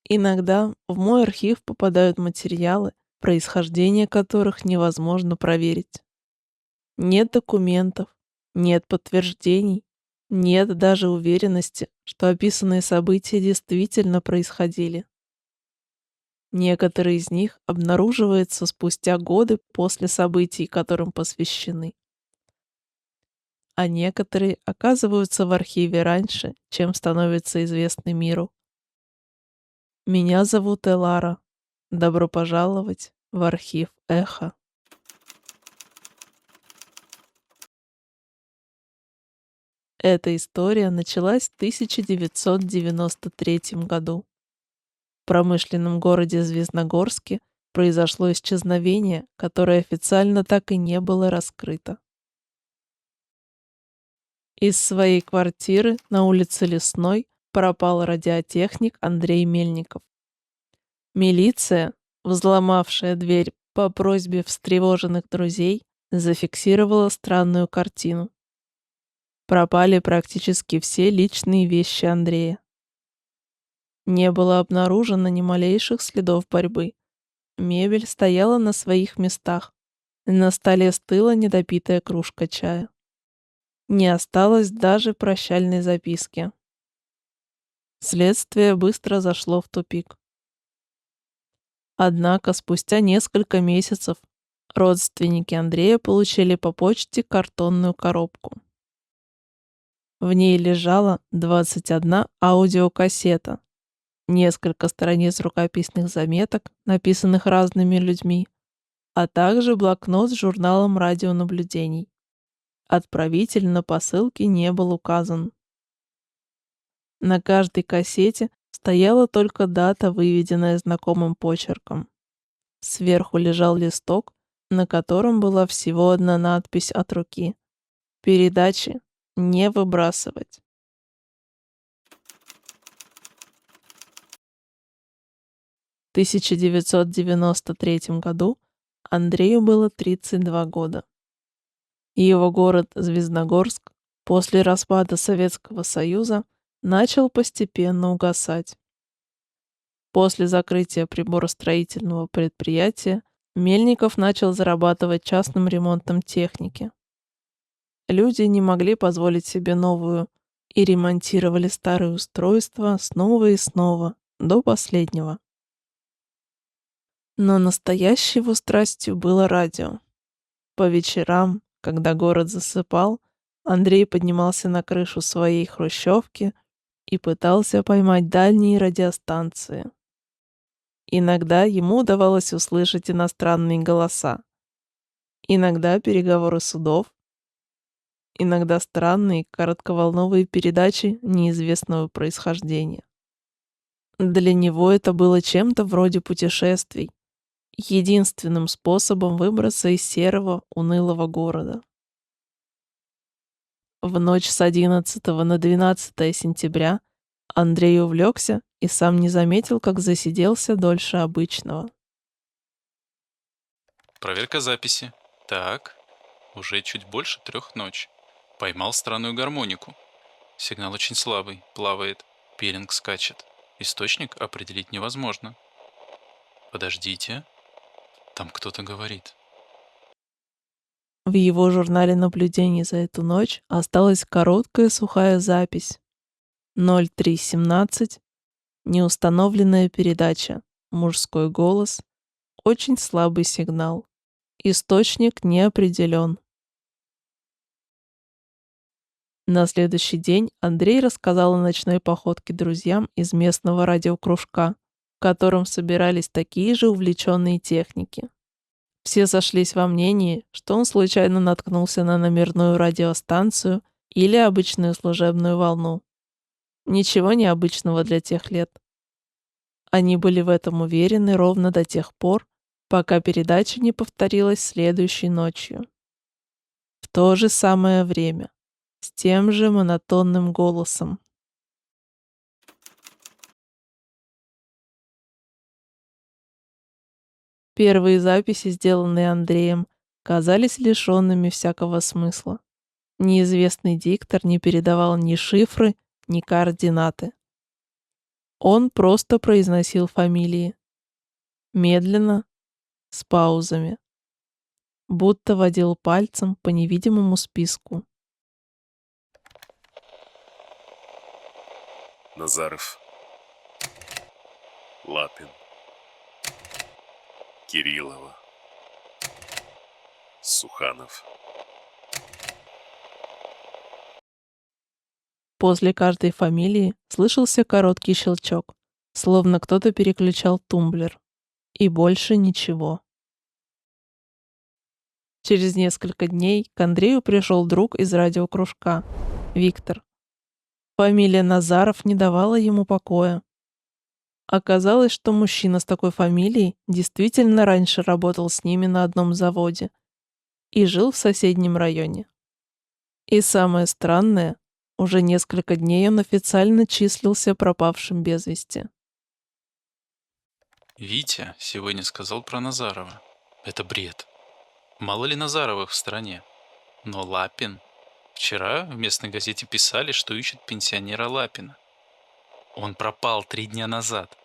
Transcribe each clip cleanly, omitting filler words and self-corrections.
Иногда в мой архив попадают материалы, происхождение которых невозможно проверить. Нет документов, нет подтверждений, нет даже уверенности, что описанные события действительно происходили. Некоторые из них обнаруживаются спустя годы после событий, которым посвящены, а некоторые оказываются в архиве раньше, чем становятся известны миру. Меня зовут Элара. Добро пожаловать в архив Эхо. Эта история началась в 1993 году. В промышленном городе Звездногорске произошло исчезновение, которое официально так и не было раскрыто. Из своей квартиры на улице Лесной пропал радиотехник Андрей Мельников. Милиция, взломавшая дверь по просьбе встревоженных друзей, зафиксировала странную картину. Пропали практически все личные вещи Андрея. Не было обнаружено ни малейших следов борьбы. Мебель стояла на своих местах. На столе стыла недопитая кружка чая. Не осталось даже прощальной записки. Следствие быстро зашло в тупик. Однако спустя несколько месяцев родственники Андрея получили по почте картонную коробку. В ней лежала 21 аудиокассета, несколько страниц рукописных заметок, написанных разными людьми, а также блокнот с журналом радионаблюдений. Отправитель на посылке не был указан. На каждой кассете стояла только дата, выведенная знакомым почерком. Сверху лежал листок, на котором была всего одна надпись от руки: «Передачи не выбрасывать». В 1993 году Андрею было 32 года. Его город Звездногорск после распада Советского Союза начал постепенно угасать. После закрытия приборостроительного предприятия Мельников начал зарабатывать частным ремонтом техники. Люди не могли позволить себе новую и ремонтировали старые устройства снова и снова, до последнего. Но настоящей его страстью было радио. По вечерам, когда город засыпал, Андрей поднимался на крышу своей хрущевки и пытался поймать дальние радиостанции. Иногда ему удавалось услышать иностранные голоса, иногда переговоры судов, иногда странные коротковолновые передачи неизвестного происхождения. Для него это было чем-то вроде путешествий, единственным способом выбраться из серого, унылого города. В ночь с 11 на 12 сентября Андрей увлекся и сам не заметил, как засиделся дольше обычного. Проверка записи. Так, уже чуть больше 3 ночи. Поймал странную гармонику. Сигнал очень слабый, плавает, пилинг скачет. Источник определить невозможно. Подождите, там кто-то говорит. В его журнале наблюдений за эту ночь осталась короткая сухая запись. 03:17. Неустановленная передача. Мужской голос. Очень слабый сигнал. Источник не определен. На следующий день Андрей рассказал о ночной походке друзьям из местного радиокружка, в котором собирались такие же увлеченные техники. Все сошлись во мнении, что он случайно наткнулся на номерную радиостанцию или обычную служебную волну. Ничего необычного для тех лет. Они были в этом уверены ровно до тех пор, пока передача не повторилась следующей ночью. В то же самое время, с тем же монотонным голосом. Первые записи, сделанные Андреем, казались лишенными всякого смысла. Неизвестный диктор не передавал ни шифры, ни координаты. Он просто произносил фамилии. Медленно, с паузами. Будто водил пальцем по невидимому списку. Назаров, Лапин, Кириллова, Суханов. После каждой фамилии слышался короткий щелчок, словно кто-то переключал тумблер. И больше ничего. Через несколько дней к Андрею пришел друг из радиокружка, Виктор. Фамилия Назаров не давала ему покоя. Оказалось, что мужчина с такой фамилией действительно раньше работал с ними на одном заводе и жил в соседнем районе. И самое странное, уже несколько дней он официально числился пропавшим без вести. Витя сегодня сказал про Назарова. Это бред. Мало ли Назаровых в стране. Но Лапин... Вчера в местной газете писали, что ищут пенсионера Лапина. Он пропал 3 дня назад.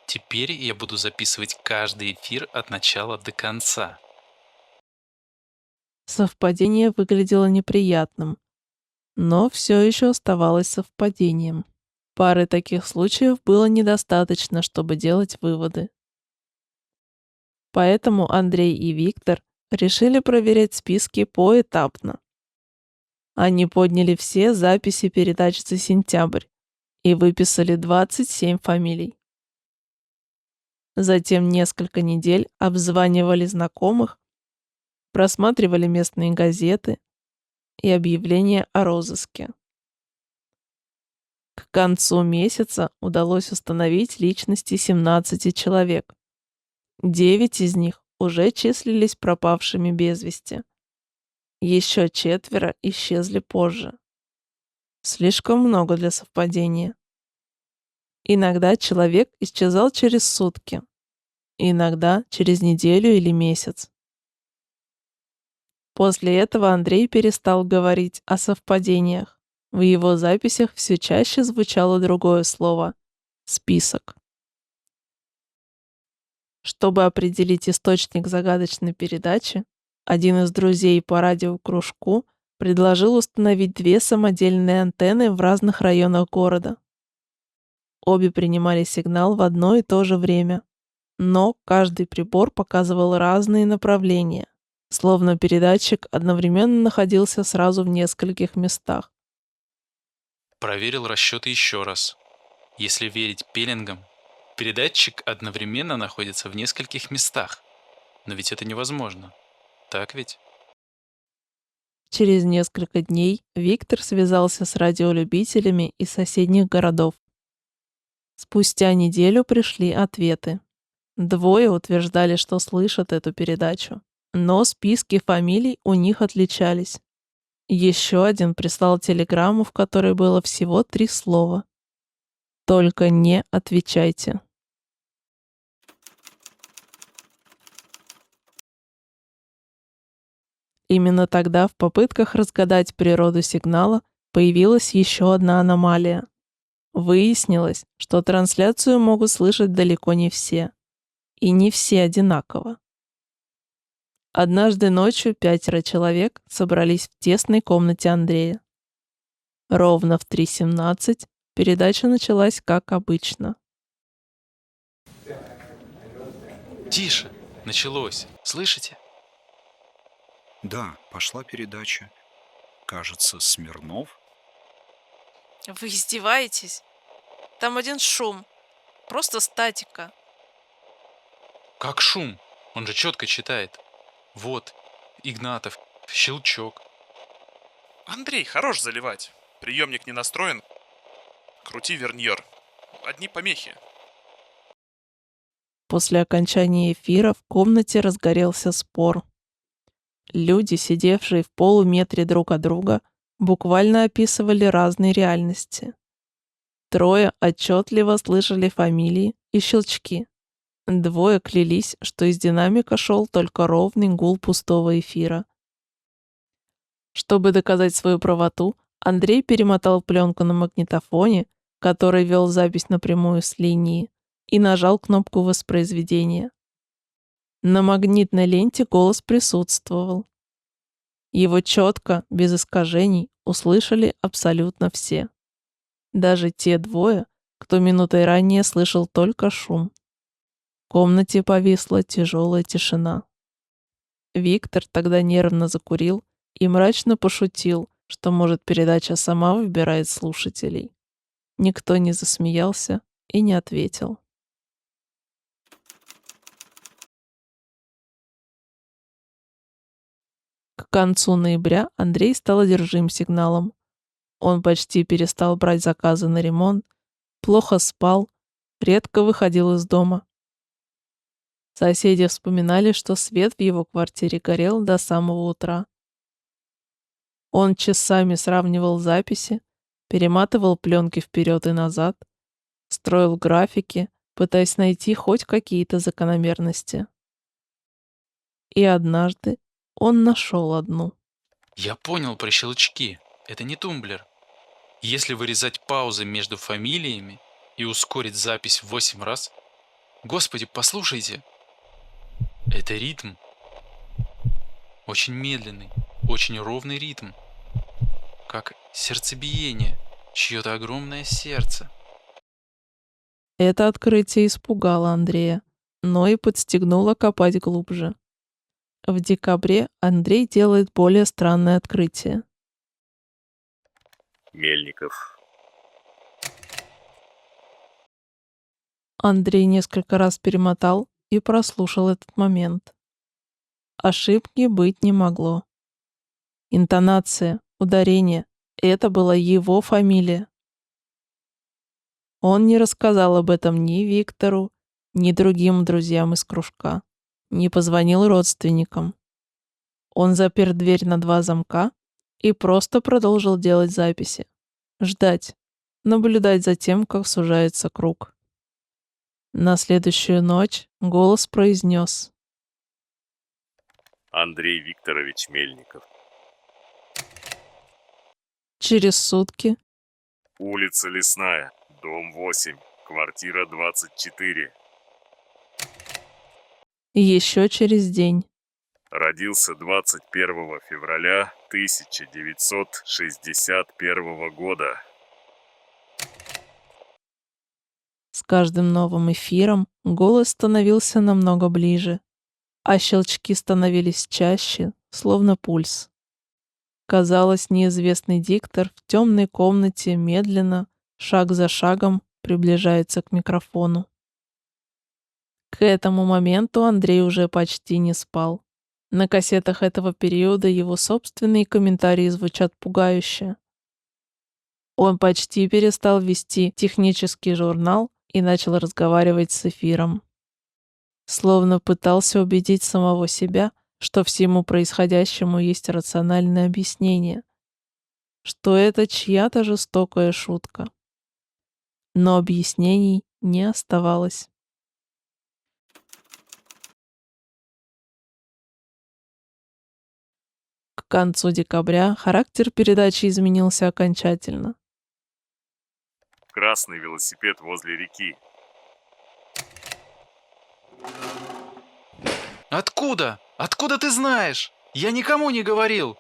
Теперь я буду записывать каждый эфир от начала до конца. Совпадение выглядело неприятным, но все еще оставалось совпадением. Пары таких случаев было недостаточно, чтобы делать выводы. Поэтому Андрей и Виктор решили проверять списки поэтапно. Они подняли все записи передач за сентябрь и выписали 27 фамилий. Затем несколько недель обзванивали знакомых, просматривали местные газеты и объявления о розыске. К концу месяца удалось установить личности 17 человек. 9 из них уже числились пропавшими без вести. Еще 4 исчезли позже. Слишком много для совпадения. Иногда человек исчезал через сутки, иногда через неделю или месяц. После этого Андрей перестал говорить о совпадениях. В его записях все чаще звучало другое слово — список. Чтобы определить источник загадочной передачи, один из друзей по радиокружку предложил установить 2 самодельные антенны в разных районах города. Обе принимали сигнал в одно и то же время, но каждый прибор показывал разные направления, словно передатчик одновременно находился сразу в нескольких местах. Проверил расчеты еще раз. Если верить пеленгам, передатчик одновременно находится в нескольких местах. Но ведь это невозможно. Так ведь? Через несколько дней Виктор связался с радиолюбителями из соседних городов. Спустя неделю пришли ответы. 2 утверждали, что слышат эту передачу, но списки фамилий у них отличались. Еще один прислал телеграмму, в которой было всего 3 слова. «Только не отвечайте». Именно тогда в попытках разгадать природу сигнала появилась еще одна аномалия. Выяснилось, что трансляцию могут слышать далеко не все. И не все одинаково. Однажды ночью 5 человек собрались в тесной комнате Андрея. Ровно в 3:17 передача началась как обычно. Тише! Началось. Слышите? Да, пошла передача. Кажется, Смирнов. Вы издеваетесь? Там один шум. Просто статика. Как шум? Он же четко читает. Вот, Игнатов, щелчок. Андрей, хорош заливать. Приемник не настроен. Крути верньер. Одни помехи. После окончания эфира в комнате разгорелся спор. Люди, сидевшие в полуметре друг от друга, буквально описывали разные реальности. 3 отчетливо слышали фамилии и щелчки. 2 клялись, что из динамика шел только ровный гул пустого эфира. Чтобы доказать свою правоту, Андрей перемотал пленку на магнитофоне, который вел запись напрямую с линии, и нажал кнопку воспроизведения. На магнитной ленте голос присутствовал. Его четко, без искажений, услышали абсолютно все. Даже те двое, кто минутой ранее слышал только шум. В комнате повисла тяжелая тишина. Виктор тогда нервно закурил и мрачно пошутил, что, может, передача сама выбирает слушателей. Никто не засмеялся и не ответил. К концу ноября Андрей стал одержим сигналом. Он почти перестал брать заказы на ремонт, плохо спал, редко выходил из дома. Соседи вспоминали, что свет в его квартире горел до самого утра. Он часами сравнивал записи, перематывал пленки вперед и назад, строил графики, пытаясь найти хоть какие-то закономерности. И однажды он нашел одну. Я понял про щелчки. Это не тумблер. Если вырезать паузы между фамилиями и ускорить запись в 8 раз... Господи, послушайте! Это ритм. Очень медленный, очень ровный ритм. Как сердцебиение, чье-то огромное сердце. Это открытие испугало Андрея, но и подстегнуло копать глубже. В декабре Андрей делает более странное открытие. Мельников. Андрей несколько раз перемотал и прослушал этот момент. Ошибки быть не могло. Интонация, ударение — это была его фамилия. Он не рассказал об этом ни Виктору, ни другим друзьям из кружка, не позвонил родственникам. Он запер дверь на 2 замка и просто продолжил делать записи. Ждать, наблюдать за тем, как сужается круг. На следующую ночь голос произнес: Андрей Викторович Мельников. через сутки Улица Лесная, дом 8, квартира 24. и еще через день. Родился 21 февраля 1961 года. С каждым новым эфиром голос становился намного ближе, а щелчки становились чаще, словно пульс. Казалось, неизвестный диктор в темной комнате медленно, шаг за шагом, приближается к микрофону. К этому моменту Андрей уже почти не спал. На кассетах этого периода его собственные комментарии звучат пугающе. Он почти перестал вести технический журнал и начал разговаривать с эфиром. Словно пытался убедить самого себя, что всему происходящему есть рациональное объяснение, что это чья-то жестокая шутка. Но объяснений не оставалось. К концу декабря характер передачи изменился окончательно. Красный велосипед возле реки. Откуда? Откуда ты знаешь? Я никому не говорил.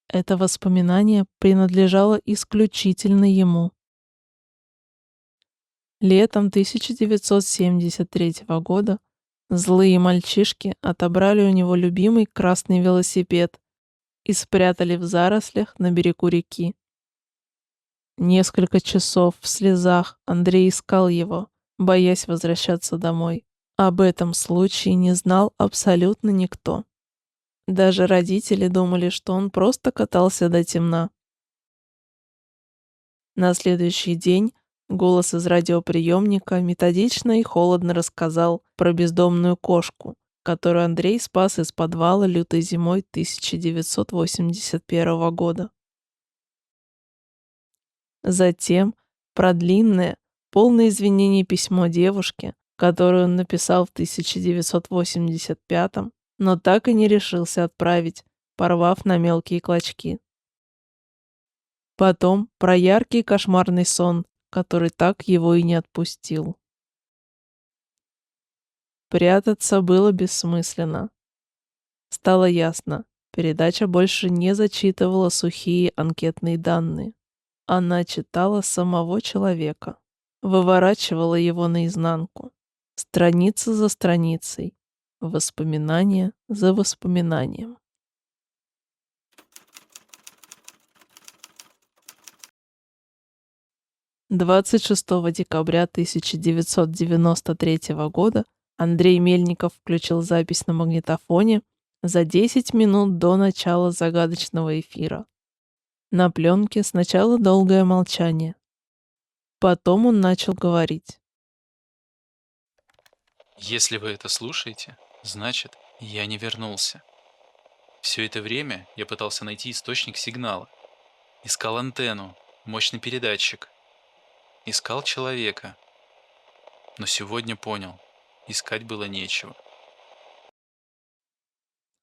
Это воспоминание принадлежало исключительно ему. Летом 1973 года злые мальчишки отобрали у него любимый красный велосипед и спрятали в зарослях на берегу реки. Несколько часов в слезах Андрей искал его, боясь возвращаться домой. Об этом случае не знал абсолютно никто. Даже родители думали, что он просто катался до темна. На следующий день голос из радиоприемника методично и холодно рассказал про бездомную кошку, которую Андрей спас из подвала лютой зимой 1981 года. Затем про длинное, полное извинений письмо девушке, которую он написал в 1985, но так и не решился отправить, порвав на мелкие клочки. Потом про яркий кошмарный сон, который так его и не отпустил. Прятаться было бессмысленно. Стало ясно, передача больше не зачитывала сухие анкетные данные. Она читала самого человека, выворачивала его наизнанку, страница за страницей, воспоминание за воспоминанием. «26 декабря 1993 года Андрей Мельников включил запись на магнитофоне за 10 минут до начала загадочного эфира. На пленке сначала долгое молчание. Потом он начал говорить. Если вы это слушаете, значит, я не вернулся. Все это время я пытался найти источник сигнала. Искал антенну, мощный передатчик. Искал человека. Но сегодня понял, искать было нечего.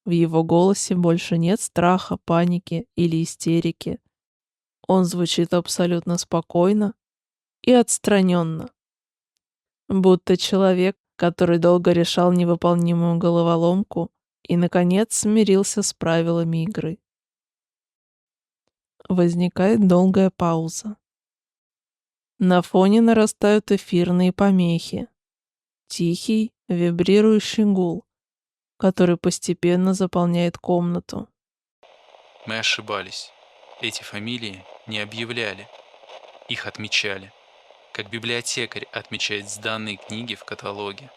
В его голосе больше нет страха, паники или истерики. Он звучит абсолютно спокойно и отстраненно. Будто человек, который долго решал невыполнимую головоломку и, наконец, смирился с правилами игры. Возникает долгая пауза. На фоне нарастают эфирные помехи. Тихий, вибрирующий гул, который постепенно заполняет комнату. Мы ошибались. Эти фамилии не объявляли. Их отмечали. Как библиотекарь отмечает сданные книги в каталоге.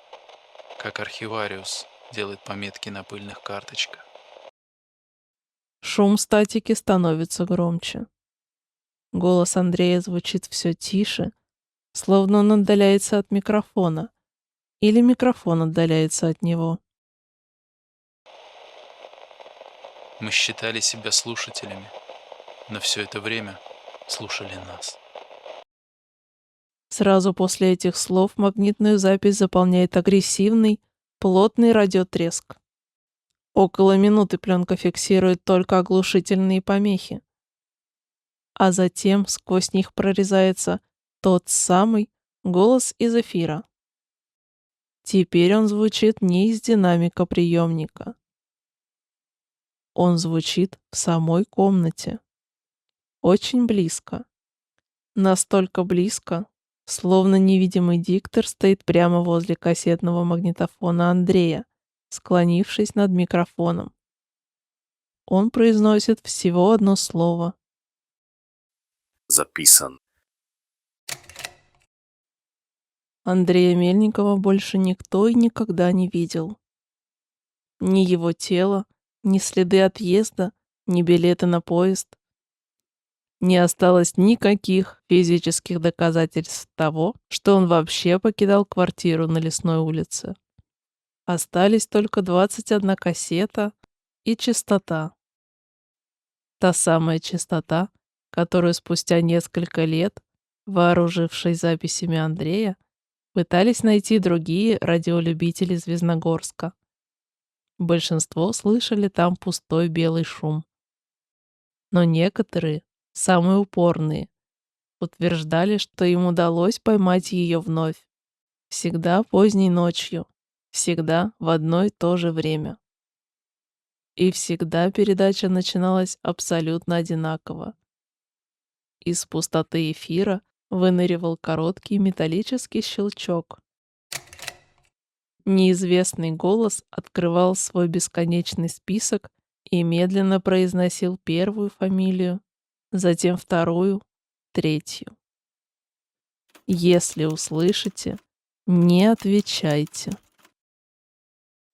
Как архивариус делает пометки на пыльных карточках. Шум статики становится громче. Голос Андрея звучит все тише, словно он отдаляется от микрофона, или микрофон отдаляется от него. Мы считали себя слушателями, но все это время слушали нас. Сразу после этих слов магнитную запись заполняет агрессивный, плотный радиотреск. Около минуты пленка фиксирует только оглушительные помехи. А затем сквозь них прорезается тот самый голос из эфира. Теперь он звучит не из динамика приемника. Он звучит в самой комнате. Очень близко. Настолько близко, словно невидимый диктор стоит прямо возле кассетного магнитофона Андрея, склонившись над микрофоном. Он произносит всего одно слово. Записан. Андрея Мельникова больше никто и никогда не видел. Ни его тело, ни следы отъезда, ни билеты на поезд. Не осталось никаких физических доказательств того, что он вообще покидал квартиру на Лесной улице. Остались только 21 кассета и частота. Та самая частота, которую спустя несколько лет, вооружившись записями Андрея, пытались найти другие радиолюбители Звездногорска. Большинство слышали там пустой белый шум. Но некоторые, самые упорные, утверждали, что им удалось поймать ее вновь. Всегда поздней ночью, всегда в одно и то же время. И всегда передача начиналась абсолютно одинаково. Из пустоты эфира выныривал короткий металлический щелчок. Неизвестный голос открывал свой бесконечный список и медленно произносил первую фамилию, затем вторую, третью. Если услышите, не отвечайте.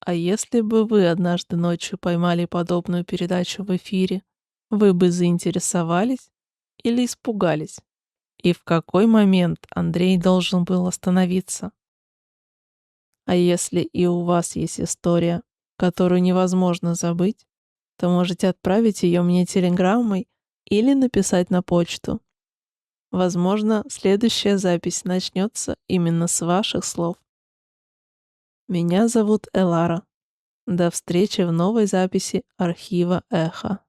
А если бы вы однажды ночью поймали подобную передачу в эфире, вы бы заинтересовались или испугались? И в какой момент Андрей должен был остановиться? А если и у вас есть история, которую невозможно забыть, то можете отправить ее мне телеграммой или написать на почту. Возможно, следующая запись начнется именно с ваших слов. Меня зовут Элара. До встречи в новой записи архива «Эхо».